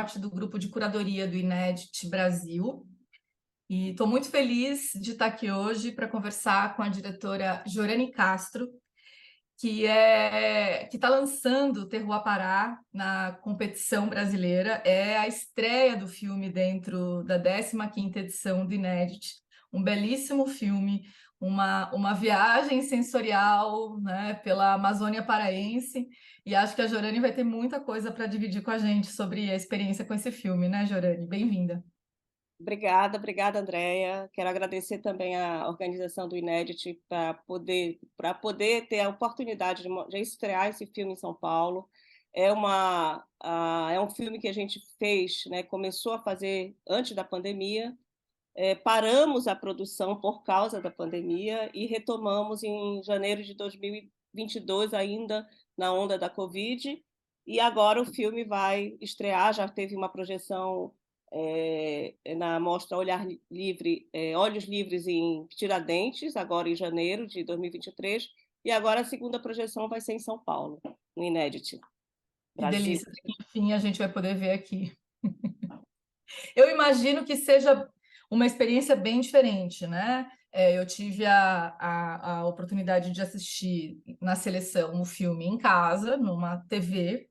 parte do grupo de curadoria do Inédit Brasil e estou muito feliz de estar aqui hoje para conversar com a diretora Jorane Castro, que está lançando o Terroir Pará na competição brasileira. É a estreia do filme dentro da 15ª edição do Inédit. Um belíssimo filme, uma viagem sensorial, né, pela Amazônia paraense, e acho que a Jorane vai ter muita coisa para dividir com a gente sobre a experiência com esse filme, né, Jorane? Bem-vinda. Obrigada, Andréia. Quero agradecer também a organização do Inédit para poder ter a oportunidade de estrear esse filme em São Paulo. É um filme que a gente fez, né, começou a fazer antes da pandemia, paramos a produção por causa da pandemia e retomamos em janeiro de 2022, ainda na onda da Covid, e agora o filme vai estrear, já teve uma projeção na Mostra Olhos Livres em Tiradentes, agora em janeiro de 2023, e agora a segunda projeção vai ser em São Paulo, no Inédit Que Brasil. delícia, enfim, a gente vai poder ver aqui. Eu imagino que seja uma experiência bem diferente, né? Eu tive a oportunidade de assistir na seleção o filme em casa, numa TV,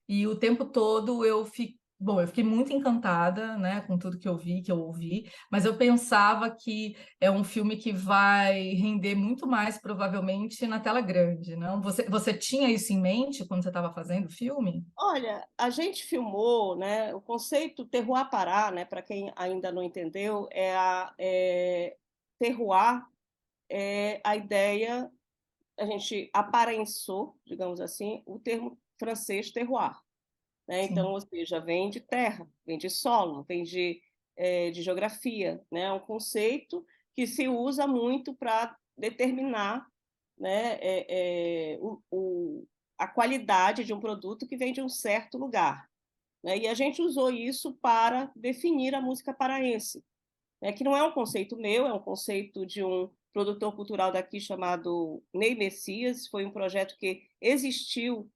e o tempo todo eu fiquei muito encantada, né, com tudo que eu vi, que eu ouvi, mas eu pensava que é um filme que vai render muito mais, provavelmente, na tela grande, não? Você tinha isso em mente quando você estava fazendo o filme? Olha, a gente filmou, né, o conceito terroir Pará, né, para quem ainda não entendeu, terroir é a ideia, a gente aparençou, digamos assim, o termo francês terroir, né? Então, Sim. ou seja, vem de terra, vem de solo, vem de geografia, né? É um conceito que se usa muito para determinar, né, a qualidade de um produto que vem de um certo lugar, né? E a gente usou isso para definir a música paraense, né? Que não é um conceito meu, é um conceito de um produtor cultural daqui chamado Ney Messias. Foi um projeto que existiu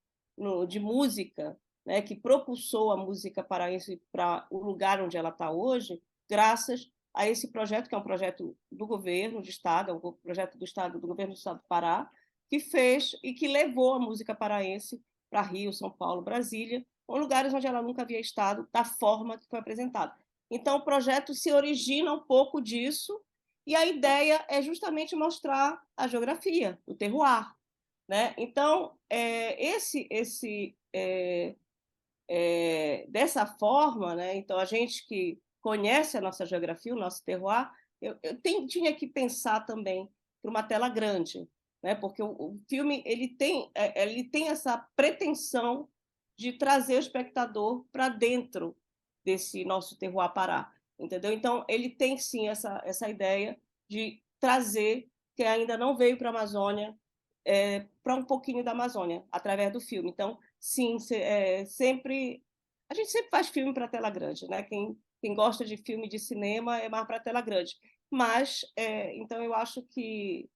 de música, né, que propulsou a música paraense para o lugar onde ela está hoje, graças a esse projeto, que é um projeto do governo de Estado, é um projeto do Estado, do governo do Estado do Pará, que fez e que levou a música paraense para Rio, São Paulo, Brasília, ou lugares onde ela nunca havia estado, da forma que foi apresentada. Então, o projeto se origina um pouco disso, e a ideia é justamente mostrar a geografia, o terroir, né? Então, dessa forma, né? Então, a gente que conhece a nossa geografia, o nosso terroir, tinha que pensar também para uma tela grande, né? Porque o filme ele tem essa pretensão de trazer o espectador para dentro desse nosso terroir Pará, entendeu? Então, ele tem sim essa ideia de trazer que ainda não veio para a Amazônia, para um pouquinho da Amazônia, através do filme. Então, sim, sempre a gente sempre faz filme para tela grande, né? Quem gosta de filme de cinema é mais para tela grande. Mas, então, eu acho que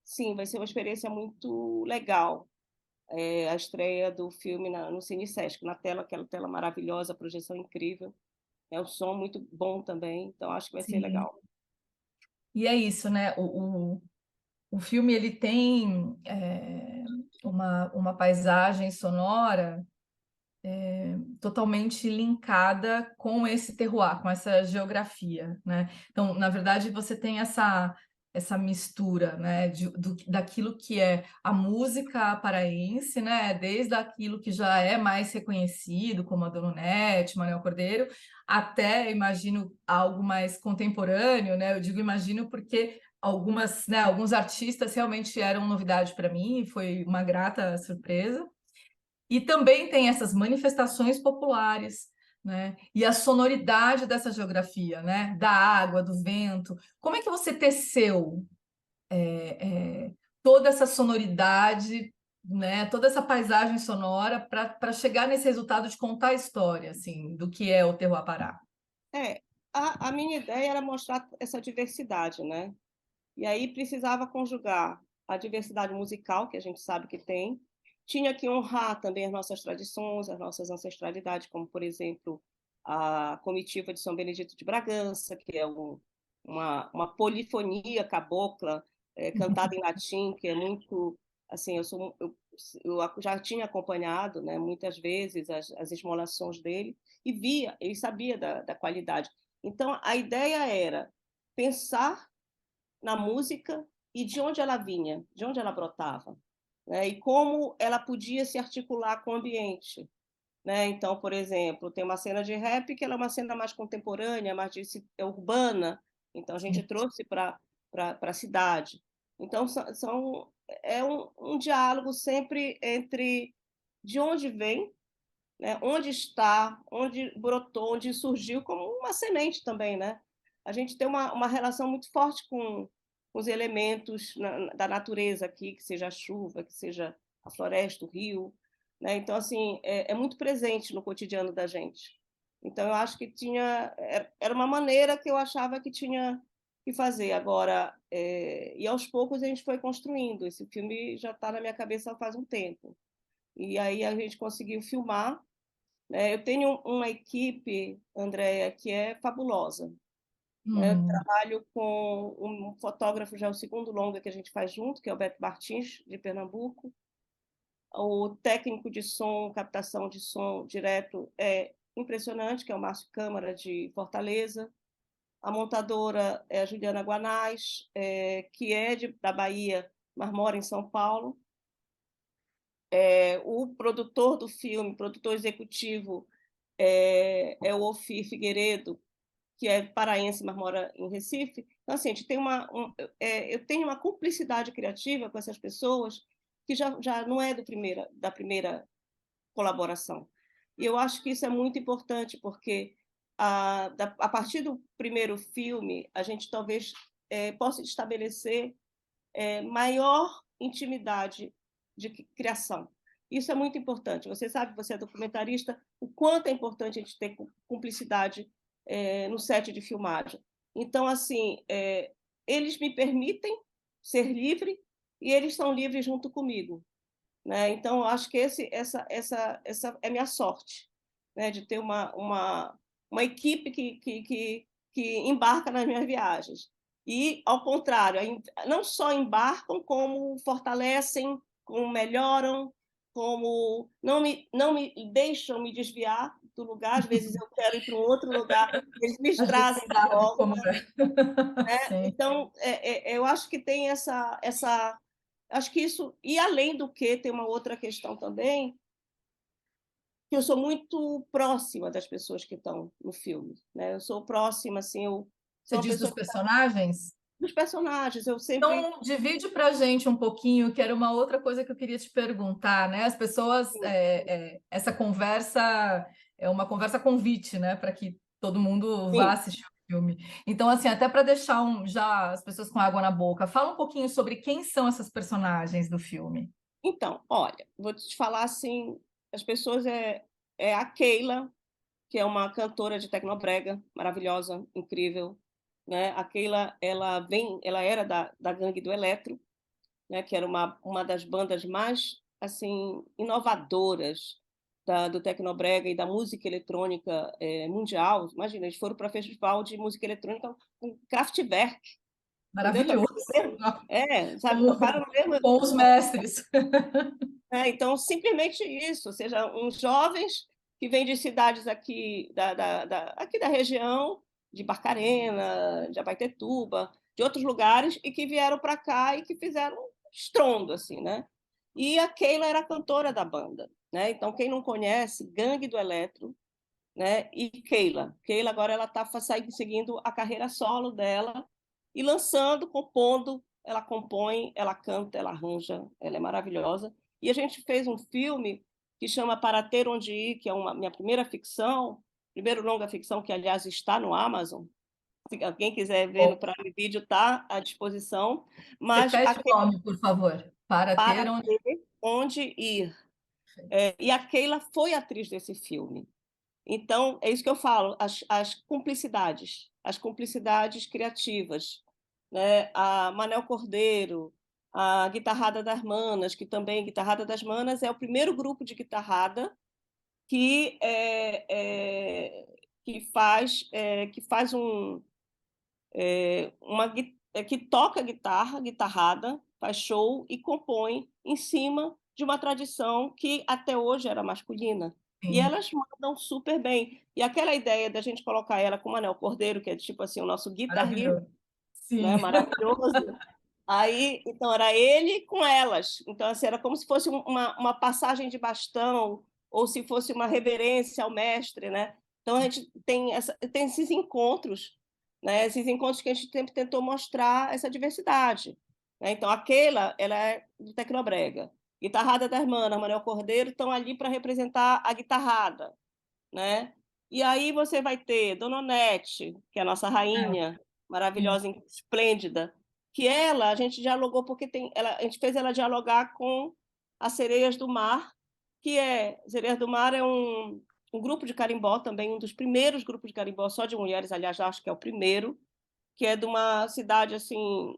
sim, vai ser uma experiência muito legal, a estreia do filme no Cine Sesc, na tela, aquela tela maravilhosa, a projeção incrível, é um som muito bom também, então acho que vai ser Sim. legal. E é isso, né? O filme ele tem uma paisagem sonora totalmente linkada com esse terroir, com essa geografia, né? Então, na verdade, você tem essa mistura, né, daquilo que é a música paraense, né, desde aquilo que já é mais reconhecido, como a Dona Onete, Manuel Cordeiro, até, imagino, algo mais contemporâneo, né? Eu digo imagino porque alguns artistas realmente eram novidade para mim, foi uma grata surpresa. E também tem essas manifestações populares, né? E a sonoridade dessa geografia, né? Da água, do vento. Como é que você teceu toda essa sonoridade, né? Toda essa paisagem sonora para chegar nesse resultado de contar a história, assim, do que é o Terroir Pará? É, a minha ideia era mostrar essa diversidade, né? E aí precisava conjugar a diversidade musical, que a gente sabe que tem, tinha que honrar também as nossas tradições, as nossas ancestralidades, como, por exemplo, a comitiva de São Benedito de Bragança, que é uma polifonia cabocla, cantada em latim, que é muito, assim, eu já tinha acompanhado, né, muitas vezes as esmolações dele, e via, ele sabia da qualidade. Então, a ideia era pensar na música e de onde ela vinha, de onde ela brotava, né, e como ela podia se articular com o ambiente. Né? Então, por exemplo, tem uma cena de rap que ela é uma cena mais contemporânea, mais urbana, então a gente Sim. trouxe para a cidade. Então, é um diálogo sempre entre de onde vem, né? Onde está, onde brotou, onde surgiu, como uma semente também. Né? A gente tem uma relação muito forte com os elementos da natureza aqui, que seja a chuva, que seja a floresta, o rio. Né? Então, assim, é muito presente no cotidiano da gente. Então, eu acho que era uma maneira que eu achava que tinha que fazer. Agora, e aos poucos a gente foi construindo. Esse filme já está na minha cabeça faz um tempo. E aí a gente conseguiu filmar, né? Eu tenho uma equipe, Andréia, que é fabulosa. Né? Eu Hum. trabalho com um fotógrafo, já é o segundo longa que a gente faz junto, que é o Beto Martins, de Pernambuco. O técnico de som, captação de som direto é impressionante, que é o Márcio Câmara, de Fortaleza. A montadora é a Juliana Guanais, que é da Bahia, mas mora em São Paulo. O produtor do filme, produtor executivo, é o Ofir Figueiredo, que é paraense, mas mora em Recife. Então, assim, a gente tem eu tenho uma cumplicidade criativa com essas pessoas que já não é da primeira colaboração. E eu acho que isso é muito importante, porque a partir do primeiro filme, a gente talvez possa estabelecer maior intimidade de criação. Isso é muito importante. Você sabe, você é documentarista, o quanto é importante a gente ter cumplicidade no set de filmagem. Então, assim, eles me permitem ser livre e eles são livres junto comigo. Né? Então, eu acho que essa é a minha sorte, né? De ter uma equipe que embarca nas minhas viagens. E, ao contrário, não só embarcam, como fortalecem, como melhoram, como não me deixam me desviar do lugar. Às vezes eu quero ir para um outro lugar, eles me A gente trazem de sabe volta. como é. Sim. Então, eu acho que tem acho que isso, e além do que, tem uma outra questão também, que eu sou muito próxima das pessoas que estão no filme, né? Eu sou próxima, assim, eu Você sou uma diz dos pessoa personagens? dos personagens, eu sempre... Então, divide para a gente um pouquinho, que era uma outra coisa que eu queria te perguntar, né? As pessoas, essa conversa é uma conversa convite, né? Para que todo mundo vá Sim. assistir o filme. Então, assim, até para deixar já as pessoas com água na boca, fala um pouquinho sobre quem são essas personagens do filme. Então, olha, vou te falar assim, as pessoas é a Keila, que é uma cantora de tecnobrega maravilhosa, incrível, né? A Keila, ela era da Gangue do Eletro, né, que era uma das bandas mais assim inovadoras do Tecnobrega e da música eletrônica mundial. Imagina, eles foram para festival de música eletrônica com Kraftwerk, entendeu? Maravilhoso. Sabe, Com, tocaram no mesmo. com os mestres. Então, simplesmente isso, ou seja, uns jovens que vêm de cidades aqui aqui da região, de Barcarena, de Abaetetuba, de outros lugares, e que vieram para cá e que fizeram um estrondo, assim, né? E a Keila era a cantora da banda, né? Então, quem não conhece, Gangue do Eletro, né? E Keila. Keila agora ela está seguindo a carreira solo dela e lançando, compondo. Ela compõe, ela canta, ela arranja, ela é maravilhosa. E a gente fez um filme que chama Para Ter Onde Ir, que é minha primeira ficção, primeiro longa ficção, que aliás está no Amazon. Se alguém quiser ver no Bom, Prime Video, está à disposição. Mas repete o aquele nome, por favor. Para ter Para onde. Ter Onde Ir. E a Keila foi atriz desse filme. Então, é isso que eu falo, as cumplicidades criativas. Né? A Manel Cordeiro, a Guitarrada das Manas, que também, Guitarrada das Manas é o primeiro grupo de guitarrada que que faz que toca guitarra, guitarrada, faz show e compõe em cima de uma tradição que até hoje era masculina. E Sim, elas mandam super bem. E aquela ideia da gente colocar ela com o Manel Cordeiro, que é tipo assim, o nosso Guitar Hero, maravilhoso. né, Sim, maravilhoso. Aí, então, era ele com elas. Então, assim, era como se fosse uma passagem de bastão, ou se fosse uma reverência ao mestre, né? Então, a gente tem esses encontros, né? Esses encontros que a gente sempre tentou mostrar essa diversidade, né? Então, aquela, ela é do Tecnobrega. Guitarrada da irmã, Manuel Cordeiro, estão ali para representar a guitarrada, né? E aí você vai ter Dona Onete, que é a nossa é, rainha, sim, maravilhosa, esplêndida, que ela, a gente dialogou porque a gente fez ela dialogar com as Sereias do Mar, Sereias do Mar é um grupo de carimbó também, um dos primeiros grupos de carimbó só de mulheres, aliás, acho que é o primeiro, que é de uma cidade assim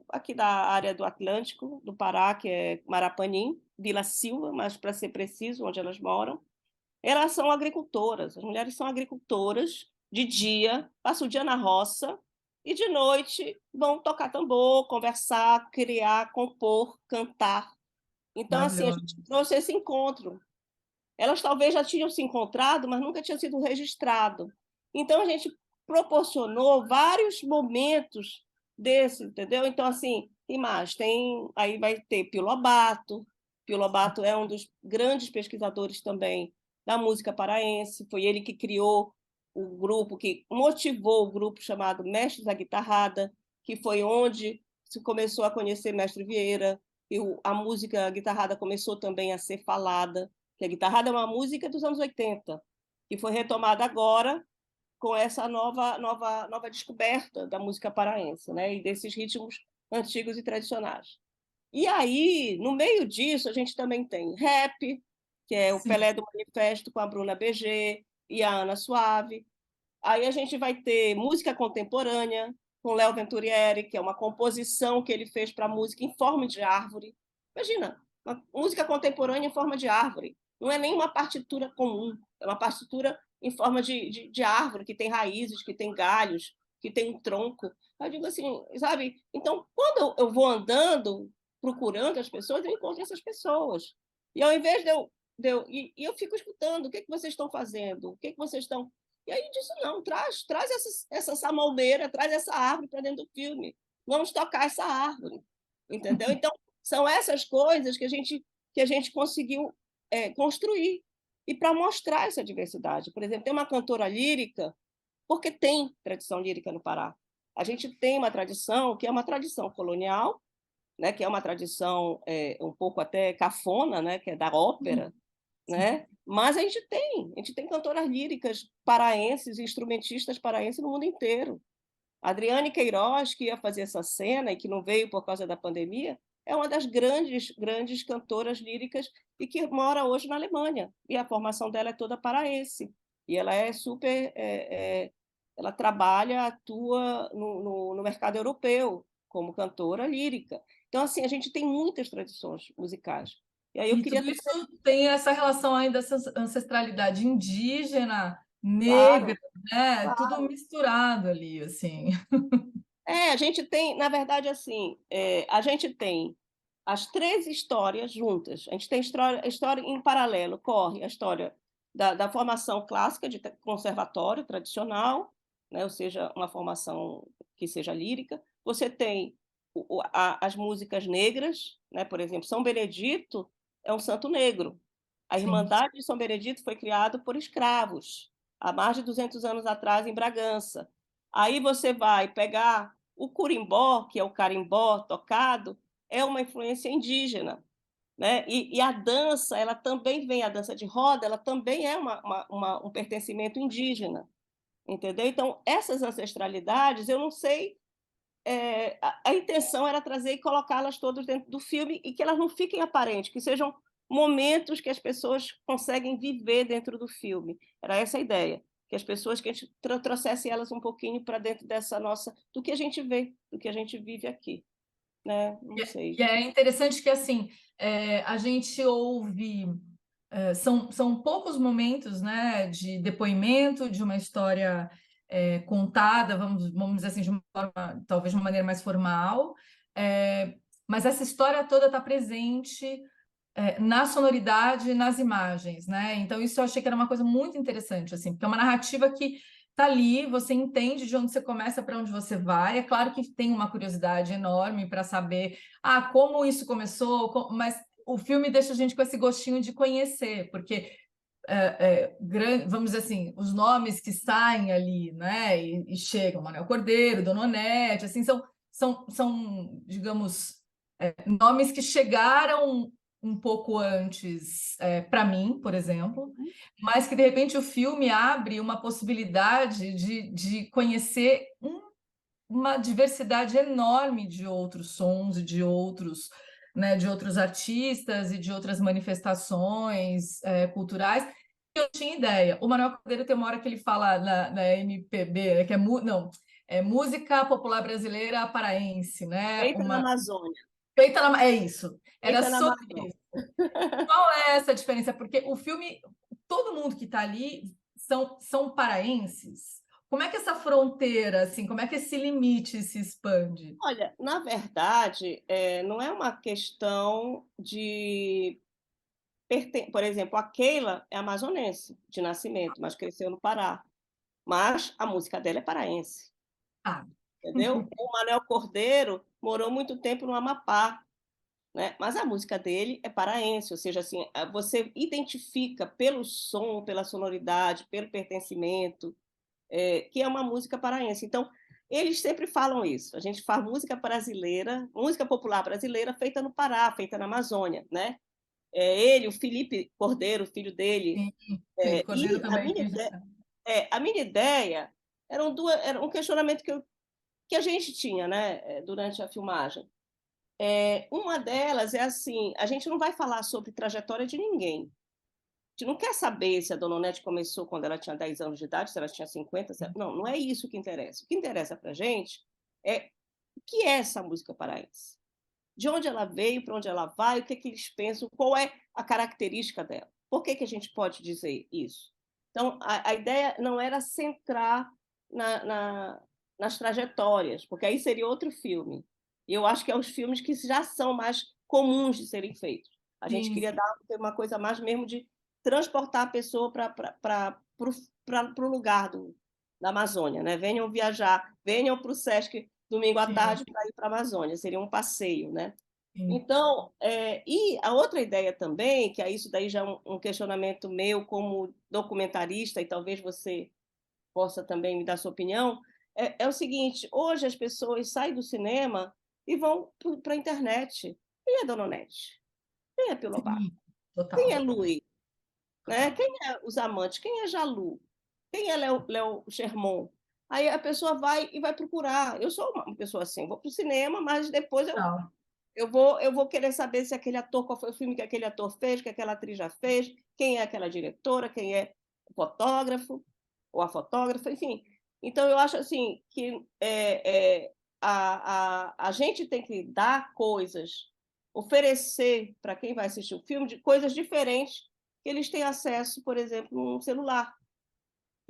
aqui da área do Atlântico, do Pará, que é Marapanim, Vila Silva, mas para ser preciso, onde elas moram. Elas são agricultoras, as mulheres são agricultoras, de dia, passam o dia na roça, e de noite vão tocar tambor, conversar, criar, compor, cantar. Então, assim, a maravilhoso. gente trouxe esse encontro. Elas talvez já tinham se encontrado, mas nunca tinha sido registrado. Então, a gente proporcionou vários momentos desse, entendeu? Então, assim, tem mais, aí vai ter Pio Lobato. Pio Lobato é um dos grandes pesquisadores também da música paraense, foi ele que criou o grupo, que motivou o grupo chamado Mestres da Guitarrada, que foi onde se começou a conhecer Mestre Vieira, e a música guitarrada começou também a ser falada, que a guitarrada é uma música dos anos 80, que foi retomada agora com essa nova descoberta da música paraense, né? E desses ritmos antigos e tradicionais. E aí, no meio disso, a gente também tem rap, que é o Sim, Pelé do Manifesto com a Bruna BG e a Ana Suave. Aí a gente vai ter música contemporânea com Léo Venturieri, que é uma composição que ele fez para música em forma de árvore. Imagina, uma música contemporânea em forma de árvore. Não é nem uma partitura comum, é uma partitura em forma de árvore, que tem raízes, que tem galhos, que tem um tronco. Eu digo assim, sabe? Então, quando eu vou andando, procurando as pessoas, eu encontro essas pessoas. E ao invés e eu fico escutando, o que, é que vocês estão fazendo? O que, é que vocês estão... E aí disse, não, traz essa samalmeira, traz essa árvore para dentro do filme. Vamos tocar essa árvore, entendeu? Então, são essas coisas que a gente conseguiu construir e para mostrar essa diversidade. Por exemplo, tem uma cantora lírica, porque tem tradição lírica no Pará. A gente tem uma tradição que é uma tradição colonial, né, que é uma tradição um pouco até cafona, né, que é da ópera, sim. né? Mas a gente tem cantoras líricas paraenses, instrumentistas paraenses no mundo inteiro. A Adriane Queiroz, que ia fazer essa cena e que não veio por causa da pandemia, é uma das grandes cantoras líricas e que mora hoje na Alemanha. E a formação dela é toda paraense. E ela é super. Ela trabalha, atua no mercado europeu como cantora lírica. Então, assim, a gente tem muitas tradições musicais. E aí eu E queria tudo isso trazer, tem essa relação ainda, essa ancestralidade indígena, negra, claro, né? Tudo claro. misturado ali, assim. A gente tem, na verdade, assim, a gente tem as três histórias juntas. A gente tem história em paralelo, corre a história da formação clássica de conservatório tradicional, né? Ou seja, uma formação que seja lírica. Você tem as músicas negras, né? Por exemplo, São Benedito é um santo negro. A Sim, Irmandade de São Benedito foi criada por escravos, há mais de 200 anos atrás, em Bragança. Aí você vai pegar o curimbó, que é o carimbó tocado, é uma influência indígena, né? E a dança, ela também vem, a dança de roda, ela também é um pertencimento indígena, entendeu? Então, essas ancestralidades, eu não sei, a intenção era trazer e colocá-las todas dentro do filme e que elas não fiquem aparentes, que sejam momentos que as pessoas conseguem viver dentro do filme. Era essa a ideia, que as pessoas, que a gente trouxesse elas um pouquinho para dentro dessa nossa, do que a gente vê, do que a gente vive aqui, né? Não sei. e é interessante que, assim, a gente ouve. são poucos momentos, né, de depoimento, de uma história contada, vamos dizer assim, de uma forma, talvez de uma maneira mais formal, mas essa história toda está presente na sonoridade, nas imagens, né? Então isso eu achei que era uma coisa muito interessante, assim, porque é uma narrativa que está ali, você entende de onde você começa para onde você vai. É claro que tem uma curiosidade enorme para saber, como isso começou, mas o filme deixa a gente com esse gostinho de conhecer, porque vamos dizer assim, os nomes que saem ali, né, e chegam, Manuel Cordeiro, Dona Onete, assim, são, digamos, nomes que chegaram um pouco antes para mim, por exemplo, mas que de repente o filme abre uma possibilidade de conhecer uma diversidade enorme de outros sons e de outros, né, de outros artistas e de outras manifestações culturais. Eu tinha ideia. O Manuel Cordeiro tem uma hora que ele fala na MPB, que não, é música popular brasileira paraense, né? Feita na Amazônia. Feita na... É isso. Era Feita na sobre Amazônia. isso. Qual é essa diferença? Porque o filme, todo mundo que está ali são paraenses. Como é que essa fronteira, assim, como é que esse limite se expande? Olha, na verdade, não é uma questão de. Por exemplo, a Keila é amazonense de nascimento, mas cresceu no Pará. Mas a música dela é paraense, Ah, entendeu? O Manuel Cordeiro morou muito tempo no Amapá, né? Mas a música dele é paraense, ou seja, assim, você identifica pelo som, pela sonoridade, pelo pertencimento, que é uma música paraense. Então, eles sempre falam isso. A gente faz música brasileira, música popular brasileira feita no Pará, feita na Amazônia, né? Ele, o Felipe Cordeiro, filho dele, sim. Felipe Cordeiro e também fiz. Já. a minha ideia era um questionamento que a gente tinha, né, durante a filmagem. Uma delas é assim: a gente não vai falar sobre trajetória de ninguém. A gente não quer saber se a Dona Onete começou quando ela tinha 10 anos de idade, se ela tinha 50. Não, não é isso que interessa. O que interessa para a gente é o que é essa música paraense. De onde ela veio, para onde ela vai, o que, é que eles pensam, qual é a característica dela. Por que, que a gente pode dizer isso? Então, a ideia não era centrar nas trajetórias, porque aí seria outro filme. Eu acho que é os filmes que já são mais comuns de serem feitos. A gente Sim, queria sim, dar uma coisa mais mesmo de transportar a pessoa para o lugar da Amazônia, né? Venham viajar, venham para o Sesc domingo à sim, tarde para ir para a Amazônia, seria um passeio, né? sim. Então, e a outra ideia também, que é isso daí já é um questionamento meu como documentarista, e talvez você possa também me dar sua opinião, é o seguinte: hoje as pessoas saem do cinema e vão para a internet. Quem é Dona Onete? Quem é Pilobar? Sim, Quem é total, Luiz? Né? total. Quem é os amantes? Quem é Jalu? Quem é Léo Sherman? Aí a pessoa vai e vai procurar. Eu sou uma pessoa assim, vou para o cinema, mas depois Total. eu vou querer saber se aquele ator, qual foi o filme que aquele ator fez, que aquela atriz já fez, quem é aquela diretora, quem é o fotógrafo ou a fotógrafa, enfim. Então, eu acho assim que a gente tem que dar coisas, oferecer para quem vai assistir o filme de coisas diferentes que eles têm acesso, por exemplo, num celular.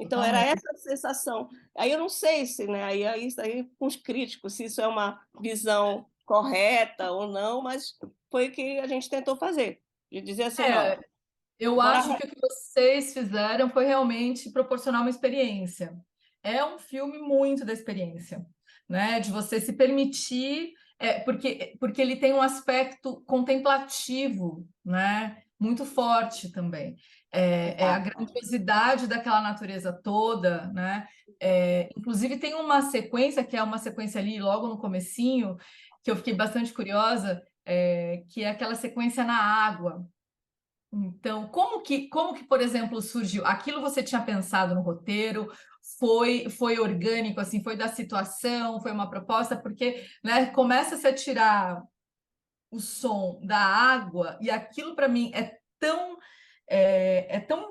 Então, era Totalmente. essa a sensação. Aí eu não sei se, né, aí com os críticos, se isso é uma visão correta ou não, mas foi o que a gente tentou fazer, de dizer assim, ó, É, eu bora. acho que o que vocês fizeram foi realmente proporcionar uma experiência. É um filme muito da experiência, né? De você se permitir, porque ele tem um aspecto contemplativo, né? Muito forte também. É a Exato. grandiosidade daquela natureza toda, né? Inclusive tem uma sequência que é uma sequência ali logo no comecinho que eu fiquei bastante curiosa, que é aquela sequência na água. Então, como que, por exemplo, surgiu? Aquilo você tinha pensado no roteiro? Foi orgânico, assim, foi da situação, foi uma proposta, porque, né, começa-se a tirar o som da água e aquilo para mim é tão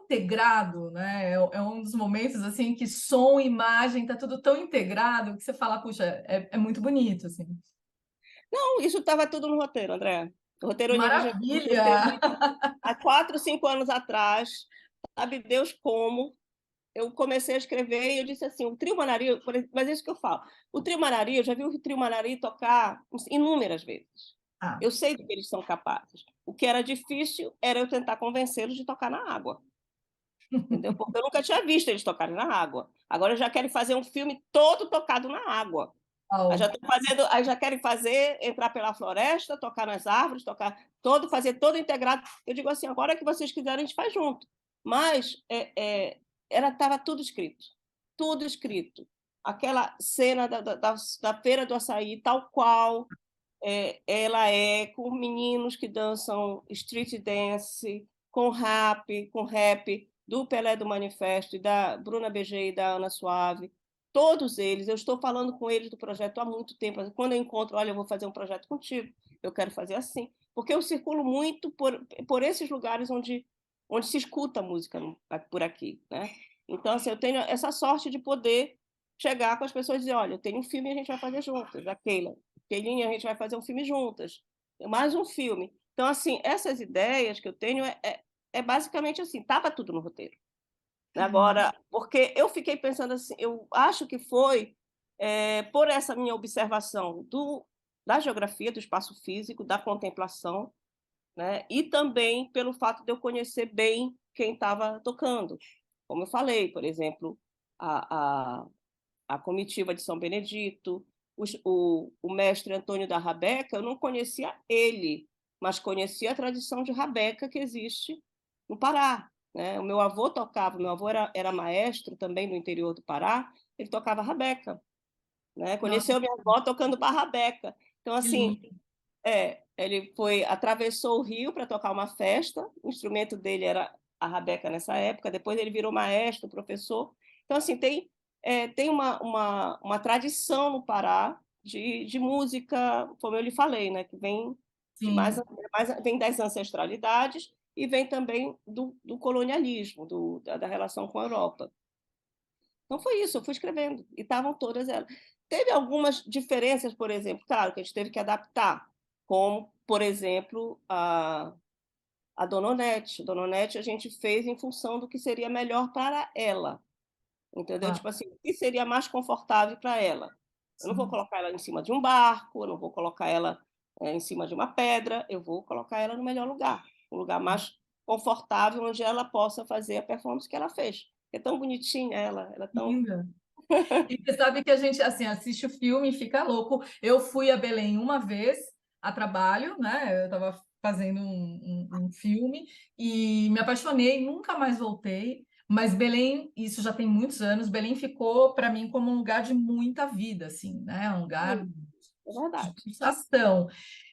integrado, né? É um dos momentos assim que som, imagem, tá tudo tão integrado que você fala, puxa, é muito bonito, assim. Não, isso estava tudo no roteiro, André. O roteiro original eu Maravilha! escrevi há 4, 5 anos atrás, sabe Deus como. Eu comecei a escrever e eu disse assim, o Trio Manari, mas é isso que eu falo. O Trio Manari, eu já vi o Trio Manari tocar inúmeras vezes. Ah. Eu sei do que eles são capazes. O que era difícil era eu tentar convencê-los de tocar na água. Entendeu? Porque eu nunca tinha visto eles tocarem na água. Agora já querem fazer um filme todo tocado na água. Aí já, aí já querem fazer, entrar pela floresta, tocar nas árvores, tocar todo, fazer todo integrado. Eu digo assim, agora que vocês quiserem, a gente faz junto. Mas estava tudo escrito. Tudo escrito. Aquela cena da Feira do Açaí, tal qual ela é, com meninos que dançam street dance, com rap do Pelé do Manifesto e da Bruna BG e da Ana Suave. Todos eles, eu estou falando com eles do projeto há muito tempo. Quando eu encontro, olha, eu vou fazer um projeto contigo, eu quero fazer assim. Porque eu circulo muito por esses lugares onde se escuta música por aqui, né? Então, assim, eu tenho essa sorte de poder chegar com as pessoas e dizer, olha, eu tenho um filme e a gente vai fazer juntas, da Keila. Keilinha, a gente vai fazer um filme juntas. Mais um filme. Então, assim, essas ideias que eu tenho é basicamente assim, estava tudo no roteiro. Agora, porque eu fiquei pensando assim, eu acho que foi por essa minha observação da geografia, do espaço físico, da contemplação, né? E também pelo fato de eu conhecer bem quem estava tocando. Como eu falei, por exemplo, a, a, a comitiva de São Benedito, o mestre Antônio da Rabeca, eu não conhecia ele, mas conhecia a tradição de Rabeca que existe no Pará. Né? O meu avô tocava, meu avô era maestro também no interior do Pará, ele tocava Rabeca. Né? Nossa, Conheceu minha avó tocando para Rabeca. Então, que assim, lindo. ele atravessou o rio para tocar uma festa, o instrumento dele era a rabeca nessa época, depois ele virou maestro, professor. Então, assim, tem uma tradição no Pará de música, como eu lhe falei, né, que vem, Sim. vem das ancestralidades e vem também do colonialismo, da relação com a Europa. Então foi isso, eu fui escrevendo, e estavam todas elas. Teve algumas diferenças, por exemplo, claro, que a gente teve que adaptar, como, por exemplo, a Dona Onete. Dona Onete a gente fez em função do que seria melhor para ela, entendeu? Ah, Tipo assim, o que seria mais confortável para ela. Eu não vou sim. colocar ela em cima de um barco, eu não vou colocar ela em cima de uma pedra, eu vou colocar ela no melhor lugar, um lugar mais confortável, onde ela possa fazer a performance que ela fez. É tão bonitinha ela é tão... Linda. E você sabe que a gente assim assiste o filme e fica louco. Eu fui a Belém uma vez a trabalho, né? Eu estava fazendo um filme e me apaixonei, nunca mais voltei. Mas Belém, isso já tem muitos anos, Belém ficou para mim como um lugar de muita vida, assim, né? Um lugar Sim, é de verdade. pulsação.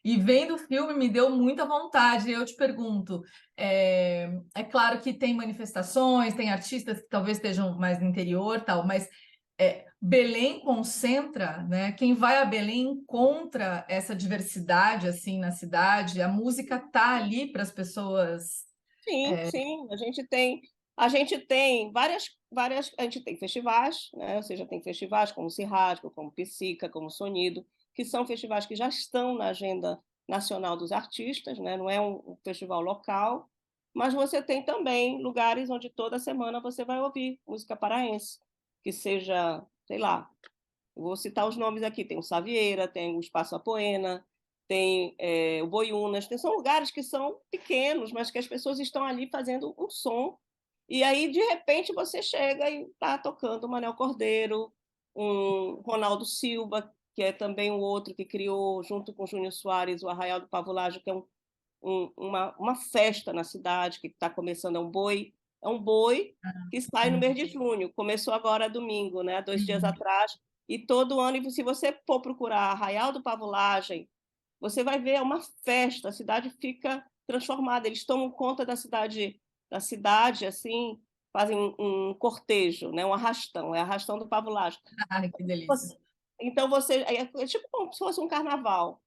E vendo o filme me deu muita vontade. Eu te pergunto, é claro que tem manifestações, tem artistas que talvez estejam mais no interior, tal, mas Belém concentra, né? Quem vai a Belém encontra essa diversidade assim na cidade. A música tá ali para as pessoas. Sim, sim, a gente tem a gente tem festivais, né? Ou seja, tem festivais como Cirrasco, como Psica, como Sonido, que são festivais que já estão na agenda nacional dos artistas, né? Não é um festival local, mas você tem também lugares onde toda semana você vai ouvir música paraense, que seja, sei lá, eu vou citar os nomes aqui, tem o Savieira, tem o Espaço Apoena, tem o Boiúnas, são lugares que são pequenos, mas que as pessoas estão ali fazendo um som, e aí, de repente, você chega e está tocando o Manel Cordeiro, um Ronaldo Silva, que é também o outro que criou, junto com o Júnior Soares, o Arraial do Pavulagem, que é uma festa na cidade, que está começando, é um boi que sai no mês de junho, começou agora domingo, né, 2 dias Sim. atrás, e todo ano, e se você for procurar Arraial do Pavulagem, você vai ver, é uma festa, a cidade fica transformada, eles tomam conta da cidade assim, fazem um cortejo, né, um arrastão, é arrastão do Pavulagem. Ai, que delícia. Então, é tipo como se fosse um carnaval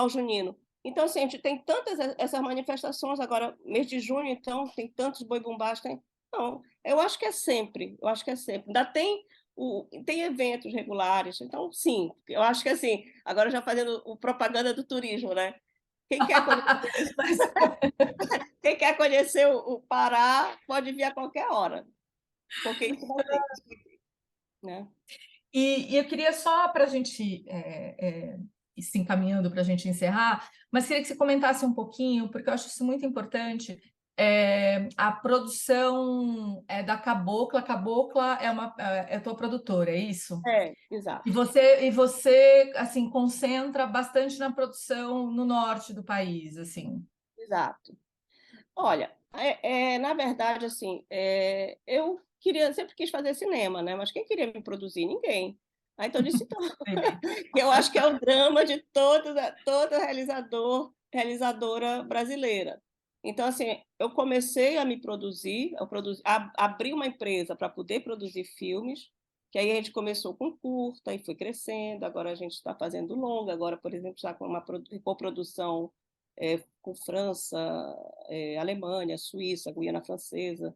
junino. Então, assim, a gente tem tantas essas manifestações, agora, mês de junho, então, tem tantos boi-bumbás, Não, eu acho que é sempre, eu acho que é sempre. Ainda tem eventos regulares, então, sim, eu acho que, assim, agora já fazendo propaganda do turismo, né? Quem quer conhecer, Mas, quem quer conhecer o Pará pode vir a qualquer hora, porque isso vai ter, né? e eu queria só para a gente ir se encaminhando para a gente encerrar, mas queria que você comentasse um pouquinho, porque eu acho isso muito importante. A produção da Cabocla. Cabocla é tua produtora, é isso? Exato, E você assim concentra bastante na produção no norte do país, assim. exato. Olha, na verdade, assim, eu sempre quis fazer cinema, né? Mas quem queria me produzir? Ninguém. Aí então eu disse, então, Entendi. eu acho que é o drama de todo realizadora brasileira. Então, assim, eu comecei a me produzir, abri uma empresa para poder produzir filmes, que aí a gente começou com curta e foi crescendo, agora a gente está fazendo longa, agora, por exemplo, está com uma coprodução com França, Alemanha, Suíça, Guiana Francesa,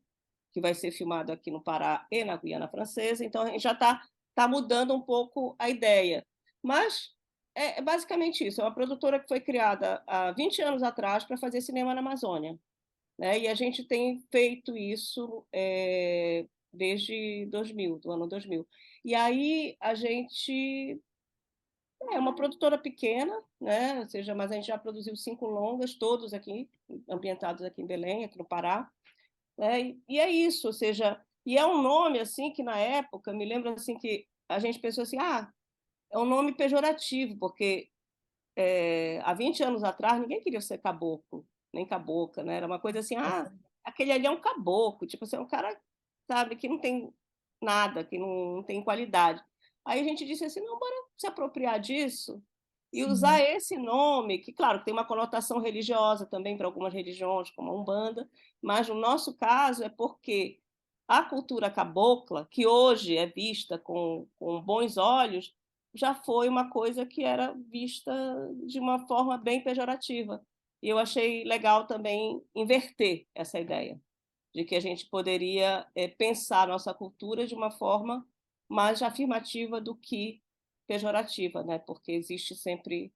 que vai ser filmado aqui no Pará e na Guiana Francesa. Então, a gente já está mudando um pouco a ideia. Mas é basicamente isso. É uma produtora que foi criada há 20 anos atrás para fazer cinema na Amazônia. Né? E a gente tem feito isso desde 2000, do ano 2000. E aí a gente é uma produtora pequena, né? Ou seja, mas a gente já produziu 5 longas, todos aqui, ambientados aqui em Belém, aqui no Pará. Né? E é isso, ou seja, e é um nome assim que na época, me lembro assim que a gente pensou assim, é um nome pejorativo, porque há 20 anos atrás ninguém queria ser caboclo, nem cabocla, né? Era uma coisa assim, aquele ali é um caboclo, tipo assim, é um cara, sabe, que não tem nada, que não tem qualidade. Aí a gente disse assim, não, bora se apropriar disso e usar Sim, esse nome, que claro, tem uma conotação religiosa também para algumas religiões, como a Umbanda, mas no nosso caso é porque a cultura cabocla, que hoje é vista com bons olhos, já foi uma coisa que era vista de uma forma bem pejorativa. E eu achei legal também inverter essa ideia, de que a gente poderia pensar a nossa cultura de uma forma mais afirmativa do que pejorativa, né? Porque existe sempre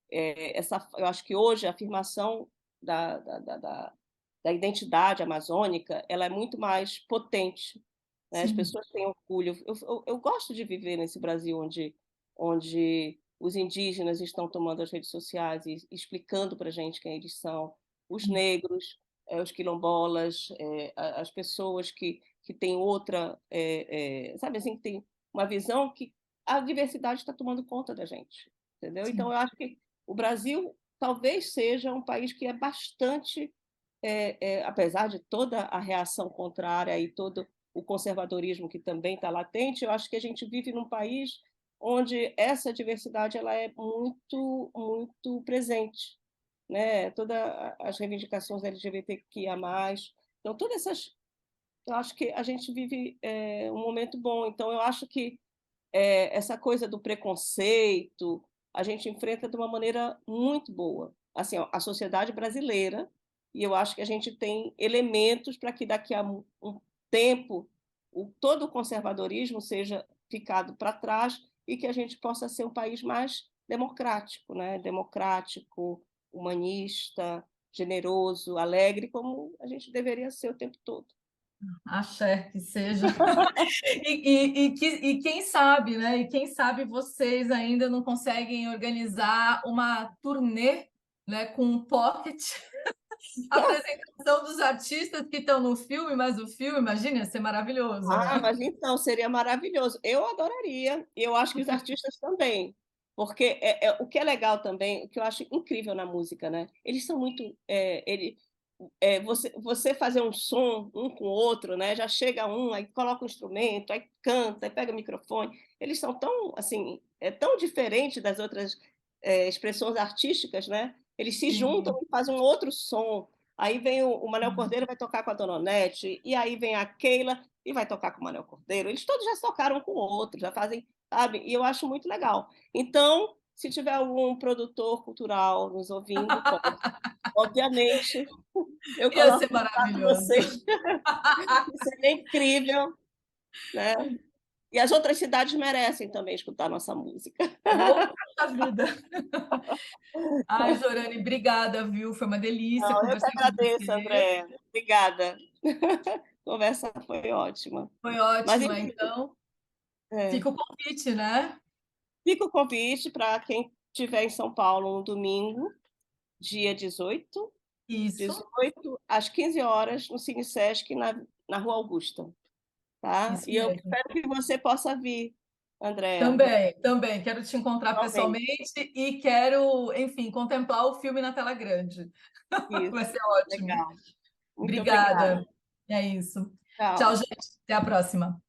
eu acho que hoje a afirmação da, da, da, da da identidade amazônica, ela é muito mais potente, né? As sim. pessoas têm orgulho. Eu gosto de viver nesse Brasil onde os indígenas estão tomando as redes sociais e explicando para a gente quem eles são, os negros, os quilombolas, as pessoas que têm outra, sabe assim, que tem uma visão que a diversidade está tomando conta da gente, entendeu? Então, Sim. eu acho que o Brasil talvez seja um país que é bastante apesar de toda a reação contrária e todo o conservadorismo que também está latente, eu acho que a gente vive num país onde essa diversidade ela é muito, muito presente, né? Todas as reivindicações LGBTQIA+, então todas essas, eu acho que a gente vive um momento bom. Então eu acho que essa coisa do preconceito a gente enfrenta de uma maneira muito boa. Assim, a sociedade brasileira, e eu acho que a gente tem elementos para que daqui a um tempo todo o conservadorismo seja ficado para trás e que a gente possa ser um país mais democrático, né? Democrático, humanista, generoso, alegre, como a gente deveria ser o tempo todo. Axé, que seja. E quem sabe, né? E quem sabe vocês ainda não conseguem organizar uma turnê, né, com um pocket, apresentação dos artistas que estão no filme, mas o filme, imagina, ia ser maravilhoso, né? Mas então seria maravilhoso. Eu adoraria, e eu acho que os artistas também, porque o que é legal também, o que eu acho incrível na música, né? Eles são muito, você fazer um som um com o outro, né? Já chega um, aí coloca um instrumento, aí canta, aí pega o microfone. Eles são tão, assim, tão diferente das outras expressões artísticas, né? Eles se juntam Sim. e fazem um outro som. Aí vem o Manel Cordeiro vai tocar com a Dona Onete, e aí vem a Keila e vai tocar com o Manel Cordeiro. Eles todos já tocaram com o outro, já fazem, sabe? E eu acho muito legal. Então, se tiver algum produtor cultural nos ouvindo, pode, obviamente, eu Ia coloco ser em contato maravilhoso. vocês. Seria incrível, né? E as outras cidades merecem também escutar nossa música. Oh, puxa vida! Ai, Jorane, obrigada, viu? Foi uma delícia Não, eu que conversar com agradeço, você. André. Obrigada. A conversa foi ótima. Foi Mas, ótima, enfim, então. é, Fica o convite, né? fica o convite para quem estiver em São Paulo no domingo, dia 18, Isso, 18 às 15 horas, no Cine Sesc, na Rua Augusta. Tá? isso E eu mesmo. espero que você possa vir, Andréa, Também, também. Quero te encontrar realmente. pessoalmente e quero, enfim, contemplar o filme na tela grande. Isso, Vai ser ótimo. legal. Muito obrigada. Obrigada. É isso. Tchau, Tchau. gente. Até a próxima.